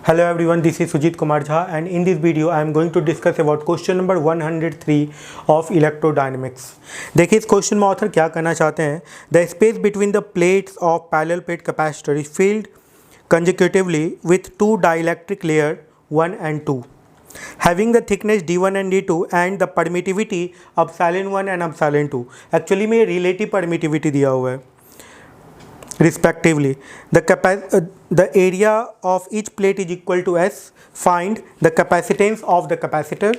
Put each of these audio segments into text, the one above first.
Hello everyone, this is Sujit Kumar Jha and in this video I am going to discuss about question number 103 of electrodynamics. देखिए इस question में author क्या करना चाहते हैं. The space between the plates of parallel plate capacitor is filled consecutively with two dielectric layer 1 and 2 having the thickness d1 and d2 and the permittivity epsilon 1 and epsilon 2. Actually में relative permittivity दिया हुआ है respectively. The area of each plate is equal to S. Find the capacitance of the capacitor,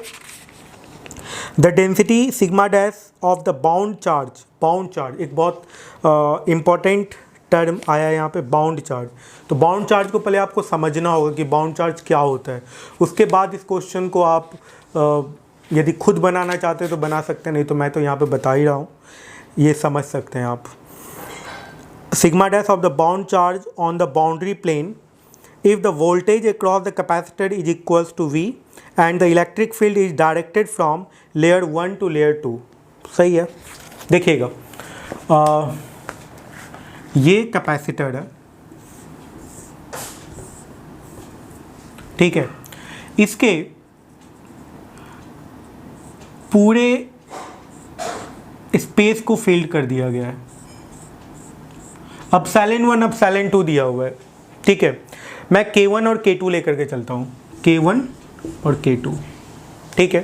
the density sigma dash of the bound charge. bound charge एक बहुत important term आया यहाँ पे, bound charge. तो bound charge को पहले आपको समझना होगा कि बाउंड चार्ज क्या होता है. उसके बाद इस क्वेश्चन को आप यदि खुद बनाना चाहते हैं तो बना सकते हैं, नहीं तो मैं तो यहाँ पे बता ही रहा हूँ, ये समझ सकते हैं आप. Sigma dash of the bound charge on the boundary plane if the voltage across the capacitor is equals to V and the electric field is directed from layer 1 to layer 2. सही है. देखिएगा ये कैपेसिटर है, ठीक है. इसके पूरे space को फील्ड कर दिया गया है. एप्सिलॉन 1 एप्सिलॉन 2 दिया हुआ है, ठीक है. मैं K1 और K2 लेकर के चलता हूँ, K1 और K2, ठीक है.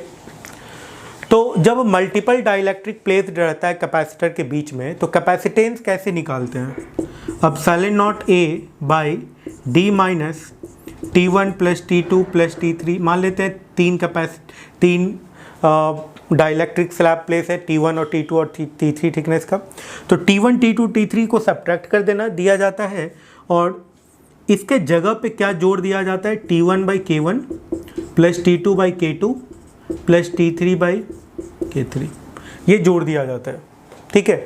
तो जब मल्टीपल डाइलेक्ट्रिक प्लेट रहता है कैपेसिटर के बीच में तो कैपेसिटेंस कैसे निकालते हैं. Epsilon not A by D minus T1 plus T2 plus T3. मान लेते हैं तीन डाइलेक्ट्रिक स्लैब प्लेस है, T1 और T2 और T3 थिकनेस का. तो T1 T2 T3 को सब्ट्रैक्ट कर देना दिया जाता है और इसके जगह पे क्या जोड़ दिया जाता है, T1 by K1 plus T2 by K2 plus T3 by K3, ये जोड़ दिया जाता है, ठीक है.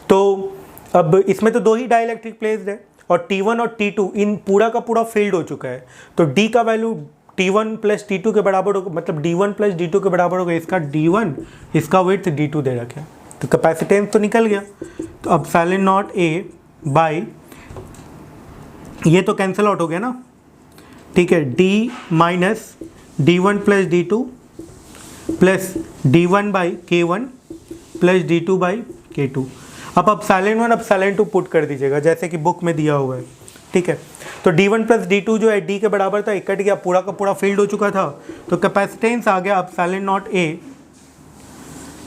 तो अब इसमें तो दो ही डाइलेक्ट्रिक प्लेस है और T1 और T2 इन पूरा का पूरा फील्ड हो चुका है. तो D का वैल्यू T1 प्लस T2 के बराबर होगा, मतलब D1 प्लस D2 के बराबर होगा. इसका D1, इसका विड्थ D2 दे रखा है. तो कैपेसिटेंस तो निकल गया. तो एप्सिलॉन नॉट A बाई, ये तो कैंसिल आउट हो गया ना, ठीक है. D minus D1 plus D2 plus D1 by K1 plus D2 by K2. अब एप्सिलॉन 1 एप्सिलॉन 2 पुट कर दीजिएगा जैसे कि बुक में दिया हुआ है, ठीक है. तो D1 प्लस D2 जो है D के बराबर था, कट गया, पूरा का पूरा फील्ड हो चुका था. तो कैपेसिटेंस आ गया एप्सिलॉन नॉट A,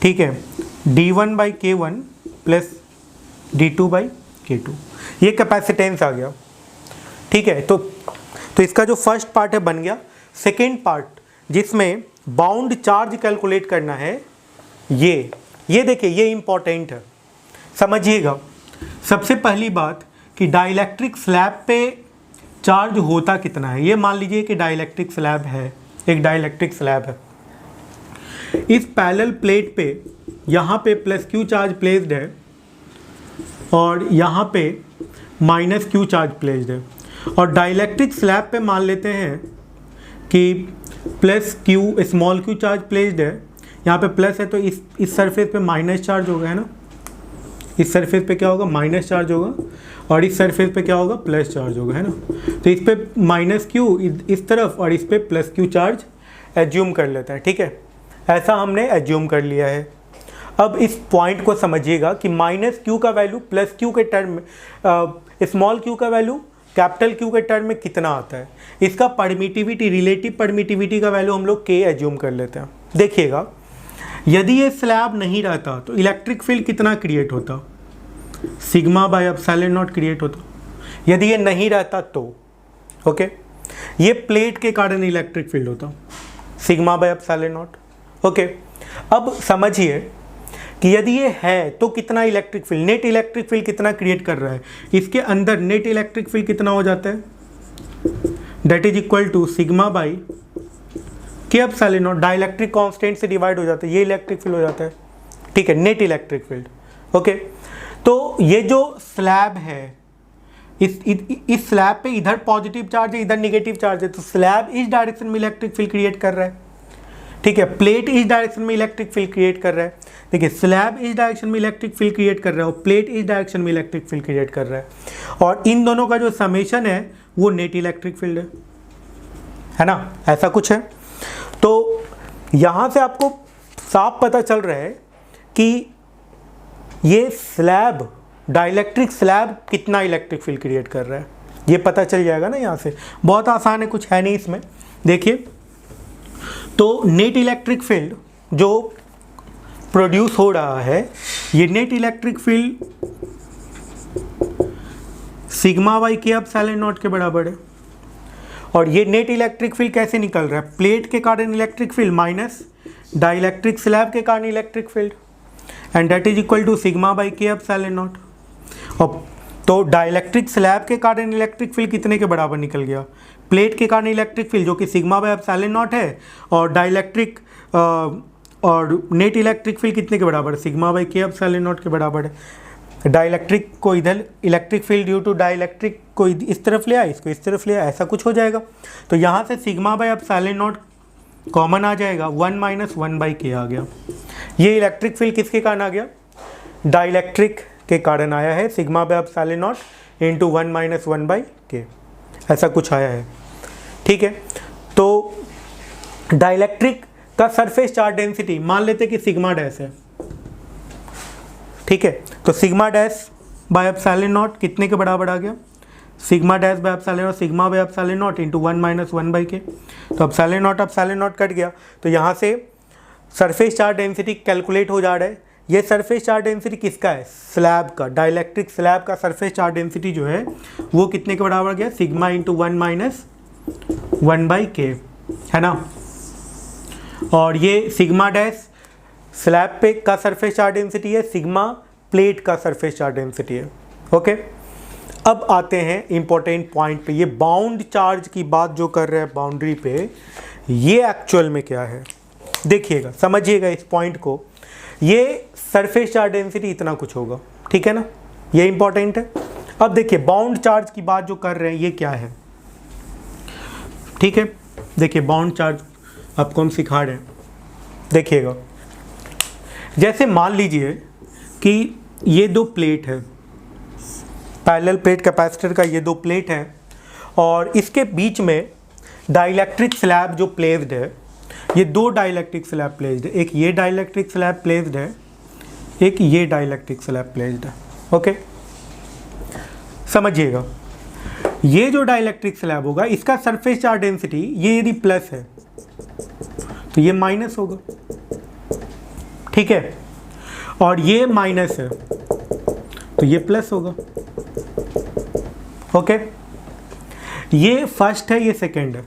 ठीक है, D1 by K1 plus D2 by K2. ये कैपेसिटेंस आ गया, ठीक है. तो इसका जो फर्स्ट पार्ट है बन गया. सेकेंड पार्ट जिसमें बाउंड चार्ज कैलकुलेट करना है, ये देखिए, ये इंपॉर्टेंट है, समझिएगा. सबसे पहली बात कि डाइलेक्ट्रिक स्लैब पे चार्ज होता कितना है. ये मान लीजिए कि डाइलेक्ट्रिक स्लैब है, एक डाइलेक्ट्रिक स्लैब है. इस पैरेलल प्लेट पे यहाँ पे प्लस Q चार्ज प्लेस्ड है और यहाँ पे माइनस Q चार्ज प्लेस्ड है. और डाइलेक्ट्रिक स्लैब पे मान लेते हैं कि plus Q small Q charge placed है. यहाँ पे प्लस है तो इस सरफेस पे माइनस चार्ज होगा, है ना. इस सरफेस पे क्या होगा, माइनस चार्ज होगा और इस सरफेस पे क्या होगा, प्लस चार्ज होगा, है ना. तो इस पे माइनस Q इस तरफ और इस पे प्लस Q चार्ज एज्यूम कर लेते हैं, ठीक है. ऐसा हमने एज्यूम कर लिया है. अब इस पॉइंट को समझिएगा कि माइनस Q का वैल्यू प्लस Q के टर्म में, स्मॉल Q का वैल्यू कैपिटल Q के टर्म में कितना आता है. इसका परमिटिविटी, रिलेटिव परमिटिविटी का वैल्यू हम लोग K एज्यूम कर लेते हैं. देखिएगा, यदि ये स्लैब नहीं रहता तो इलेक्ट्रिक फील्ड कितना क्रिएट होता, sigma by epsilon not create होता. यदि ये नहीं रहता तो ओके, ये प्लेट के कारण इलेक्ट्रिक फील्ड होता, sigma by epsilon not. Okay, अब समझिए कि यदि ये है तो कितना electric field, net electric field कितना क्रिएट कर रहा है. इसके अंदर नेट इलेक्ट्रिक फील्ड कितना हो जाता है, that is equal to sigma by K epsilon naught. Dielectric constant से डिवाइड हो जाता है, ये इलेक्ट्रिक फील्ड हो जाता है, ठीक है, नेट इलेक्ट्रिक फील्ड. ओके, तो ये जो स्लैब है, इस स्लैब पे इधर पॉजिटिव चार्ज है, इधर नेगेटिव चार्ज है. तो स्लैब इस डायरेक्शन में इलेक्ट्रिक फील्ड क्रिएट कर रहा है, ठीक है. प्लेट इस डायरेक्शन में इलेक्ट्रिक फील्ड क्रिएट कर रहा है. देखिए, स्लैब इस डायरेक्शन में इलेक्ट्रिक फील्ड क्रिएट कर रहा है और प्लेट इस डायरेक्शन में इलेक्ट्रिक फील्ड क्रिएट कर रहा है. और इन दोनों का जो समेशन है वो नेट इलेक्ट्रिक फील्ड है. है ना, ऐसा कुछ है। तो यहाँ से आपको साफ पता चल रहा है कि ये स्लैब, डाइलेक्ट्रिक स्लैब कितना इलेक्ट्रिक फील्ड क्रिएट कर रहा है, ये पता चल जाएगा ना यहाँ से। बहुत आसान है, कुछ है नहीं इसमें। देखिए, तो नेट इलेक्ट्रिक फील्ड जो प्रोड्यूस हो रहा है, ये net electric field sigma by K epsilon naught के बराबर है। और ये नेट इलेक्ट्रिक फील्ड कैसे निकल रहा है, प्लेट के कारण electric field minus dielectric slab के कारण electric field, and that is equal to sigma by K epsilon naught. और तो डाइलेक्ट्रिक स्लैब के कारण इलेक्ट्रिक फील्ड कितने के बराबर निकल गया, प्लेट के कारण इलेक्ट्रिक फील्ड जो कि सिग्मा बाई एप्सिलॉन नॉट है, और डाइलेक्ट्रिक और नेट इलेक्ट्रिक फील्ड कितने के बराबर है, sigma by K epsilon naught के बराबर है। डाइलेक्ट्रिक को इधर, electric field due to dielectric को इस तरफ ले आया, इसको इस तरफ ले आया, ऐसा कुछ हो जाएगा। तो यहाँ से sigma by epsilon naught common आ जाएगा, 1 माइनस 1 बाई के आ गया। ये इलेक्ट्रिक फील्ड किसके कारण आ गया, डाइलेक्ट्रिक के कारण आया है, sigma by epsilon not into 1 minus 1 by के, ऐसा कुछ आया है। ठीक है, तो डाइलेक्ट्रिक का सरफेस चार्ज डेंसिटी मान लेते कि सिग्मा डैश है। ठीक है, तो sigma dash by epsilon not कितने के बराबर आ गया, sigma dash by epsilon not, sigma by epsilon not into 1 minus 1 by के। तो एप्सिलॉन नॉट कट गया, तो यहाँ से सरफेस चार्ज डेंसिटी कैलकुलेट हो जा रहा है। ये सरफेस चार्ज डेंसिटी किसका है, स्लैब का, डाइलेक्ट्रिक स्लैब का सरफेस चार्ज डेंसिटी जो है वो कितने के बराबर गया, सिग्मा इंटू 1 माइनस 1 बाई के, है ना। और ये सिग्मा डैश स्लैब पे का सरफेस चार्ज डेंसिटी है, सिग्मा प्लेट का सरफेस चार्ज डेंसिटी है। ओके, अब आते हैं इंपॉर्टेंट पॉइंट पे। ये बाउंड चार्ज की बात जो कर रहे हैं बाउंड्री पे, ये एक्चुअल में क्या है देखिएगा, समझिएगा इस पॉइंट को। ये सरफेस चार्ज डेंसिटी इतना कुछ होगा, ठीक है ना, ये इंपॉर्टेंट है। अब देखिए बाउंड चार्ज की बात जो कर रहे हैं ये क्या है, ठीक है। देखिए बाउंड चार्ज आपको हम सिखा रहे हैं, देखिएगा। जैसे मान लीजिए कि ये दो प्लेट है, पैरेलल प्लेट कैपेसिटर का ये दो प्लेट है, और इसके बीच में डाइलेक्ट्रिक स्लैब जो प्लेस्ड है, ये दो डाइलेक्ट्रिक स्लैब प्लेस्ड है, एक ये डाइलेक्ट्रिक स्लैब प्लेस्ड है, एक ये डाइलेक्ट्रिक स्लैब प्लेस्ड है। ओके, समझिएगा, ये जो डाइलेक्ट्रिक स्लैब होगा इसका सरफेस चार्ज डेंसिटी ये यदि प्लस है तो ये माइनस होगा, ठीक है, और ये माइनस है तो ये प्लस होगा। ओके, ये फर्स्ट है, ये सेकंड है।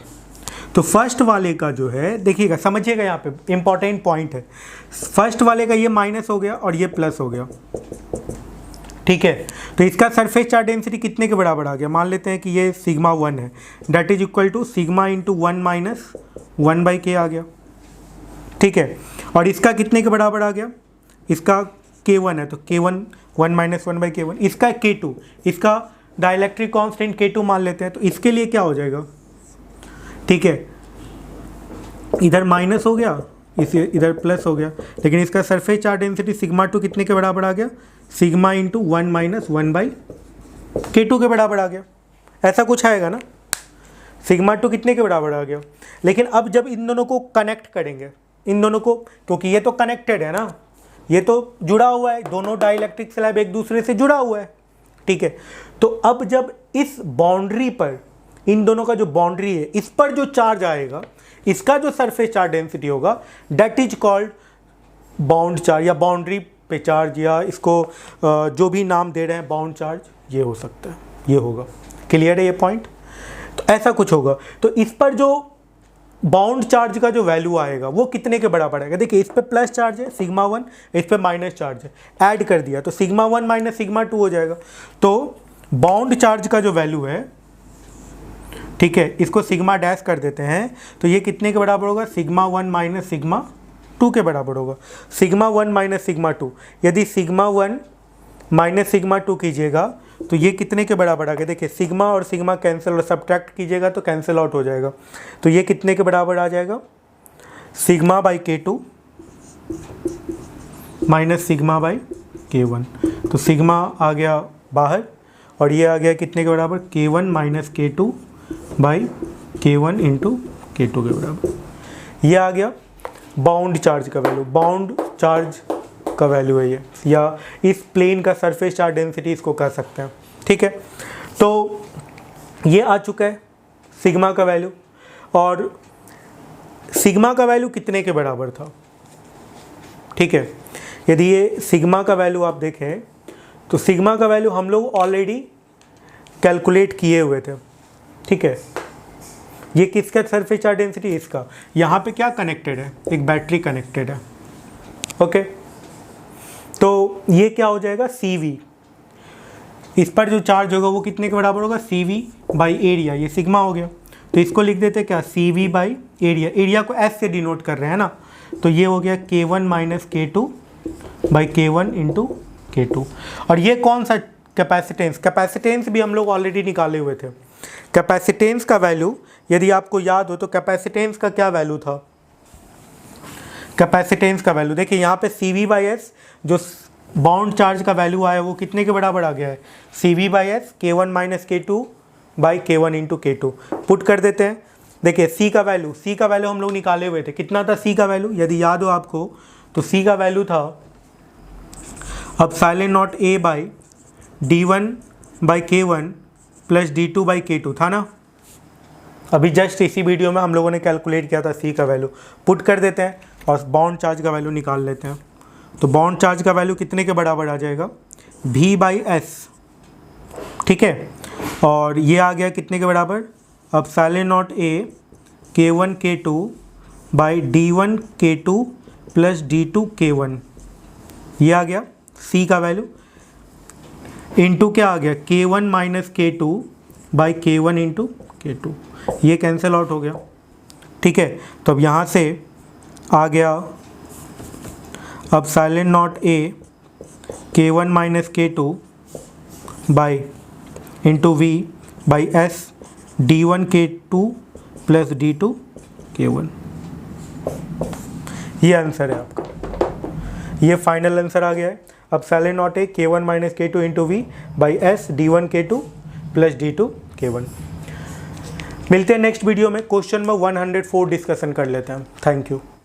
तो फर्स्ट वाले का जो है देखिएगा, समझिएगा, यहाँ पे इंपॉर्टेंट पॉइंट है। फर्स्ट वाले का ये माइनस हो गया और ये प्लस हो गया, ठीक है। तो इसका सरफेस चार्ज डेंसिटी कितने के बराबर आ गया, मान लेते हैं कि ये सिग्मा 1 है, that is equal to sigma into 1 minus 1 by K आ गया, ठीक है। और इसका कितने के बराबर आ गया, इसका K1 है तो K1 1 माइनस 1 बाई K1, इसका K2, इसका डाइलेक्ट्रिक कांस्टेंट K2 मान लेते हैं, तो इसके लिए क्या हो जाएगा, ठीक है, इधर माइनस हो गया, इसे इधर प्लस हो गया, लेकिन इसका सरफेस चार्ज डेंसिटी सिग्मा 2 कितने के बराबर आ गया, sigma into 1 minus 1 by K2 के बराबर आ गया, ऐसा कुछ आएगा ना। सिग्मा 2 कितने के बराबर आ गया। लेकिन अब जब इन दोनों को कनेक्ट करेंगे, इन दोनों को, क्योंकि ये तो कनेक्टेड है ना, ये तो जुड़ा हुआ है, दोनों डाइलेक्ट्रिक स्लैब एक दूसरे से जुड़ा हुआ है, ठीक है। तो अब जब इस बाउंड्री पर, इन दोनों का जो बाउंड्री है, इस पर जो चार्ज आएगा, इसका जो सरफेस चार्ज डेंसिटी होगा, that is called bound charge, या बाउंड्री पे चार्ज, या इसको जो भी नाम दे रहे हैं बाउंड चार्ज, ये हो सकता है, ये होगा। क्लियर है ये पॉइंट। तो ऐसा कुछ होगा, तो इस पर जो बाउंड चार्ज का जो वैल्यू आएगा वो कितने के बराबर आएगा। देखिए इस पे प्लस चार्ज है सिग्मा 1, इस पे माइनस चार्ज है, ऐड कर दिया तो सिग्मा 1 माइनस सिग्मा 2 हो जाएगा। तो बाउंड चार्ज का जो वैल्यू है, ठीक है, इसको सिग्मा डैश कर देते हैं, तो ये कितने के बराबर होगा, सिग्मा 1 माइनस सिग्मा 2 के बराबर होगा। सिग्मा 1 माइनस सिग्मा 2, यदि सिग्मा 1 माइनस सिग्मा 2 कीजिएगा तो ये कितने के बराबर आ गया। देखिए सिग्मा और सिग्मा कैंसिल, और सब्ट्रैक्ट कीजिएगा तो कैंसिल आउट हो जाएगा, तो ये कितने के बराबर आ जाएगा, sigma by K2 minus sigma by K1। तो सिग्मा आ गया बाहर और ये आ गया कितने के बराबर, K1 minus K2 by K1 into K2 के बराबर। ये आ गया बाउंड चार्ज का वैल्यू, बाउंड चार्ज का वैल्यू है ये, या इस प्लेन का सरफेस चार्ज डेंसिटी इसको कह सकते हैं। ठीक है, तो ये आ चुका है सिग्मा का वैल्यू, और सिग्मा का वैल्यू कितने के बराबर था। ठीक है, यदि ये सिग्मा का वैल्यू आप देखें तो सिग्मा का वैल्यू हम लोग ऑलरेडी कैलकुलेट किए हुए थे। ठीक है, ये किसका सरफेस चार्ज डेंसिटी, इसका। यहाँ पे क्या कनेक्टेड है, एक बैटरी कनेक्टेड है। ओके, तो ये क्या हो जाएगा, CV, इस पर जो चार्ज होगा वो कितने के बराबर होगा, CV बाई एरिया, ये सिग्मा हो गया। तो इसको लिख देते क्या, CV बाई एरिया, एरिया को S से डिनोट कर रहे हैं ना, तो ये हो गया K1 minus K2 by K1 into K2। और ये कौन सा कैपेसिटेंस, कैपेसिटेंस भी हम लोग ऑलरेडी निकाले हुए थे। कैपेसिटेंस का वैल्यू यदि आपको याद हो तो कैपेसिटेंस का क्या वैल्यू था, कैपेसिटेंस का वैल्यू देखिए यहाँ पे CV बाई एस, जो बाउंड चार्ज का वैल्यू आया वो कितने के बराबर आ गया है, CV by S K1 minus K2 by K1 into K2। Put कर देते हैं। देखिए C का वैल्यू हम लोग निकाले हुए थे, कितना था C का वैल्यू, यदि याद हो आपको तो C का वैल्यू था epsilon not A by D1 by K1 plus D2 by K2 था ना। अभी जस्ट इसी वीडियो में हम लोगों ने कैलकुलेट किया था C का वैल्यू। पुट कर देते हैं और बाउंड चार्ज का वैल्यू निकाल लेते हैं। तो बाउंड चार्ज का वैल्यू कितने के बराबर आ जाएगा, V बाई एस। ठीक है, और ये आ गया कितने के बराबर, epsilon not A K1 K2 by D1 K2 plus D2 K1, ये आ गया C का वैल्यू, इंटू क्या आ गया K1 minus K2 by K1 into K2, ये कैंसिल आउट हो गया। ठीक है, तो अब यहाँ से आ गया epsilon not A K1 minus K2 by into V by S D1 K2 plus D2 K1। ये आंसर है आपका, ये फाइनल आंसर आ गया है। Epsilon not A K1 minus K2 into V by S D1 K2 plus D2 K1। मिलते हैं next video में, question में 104 डिस्कशन कर लेते हैं। Thank you.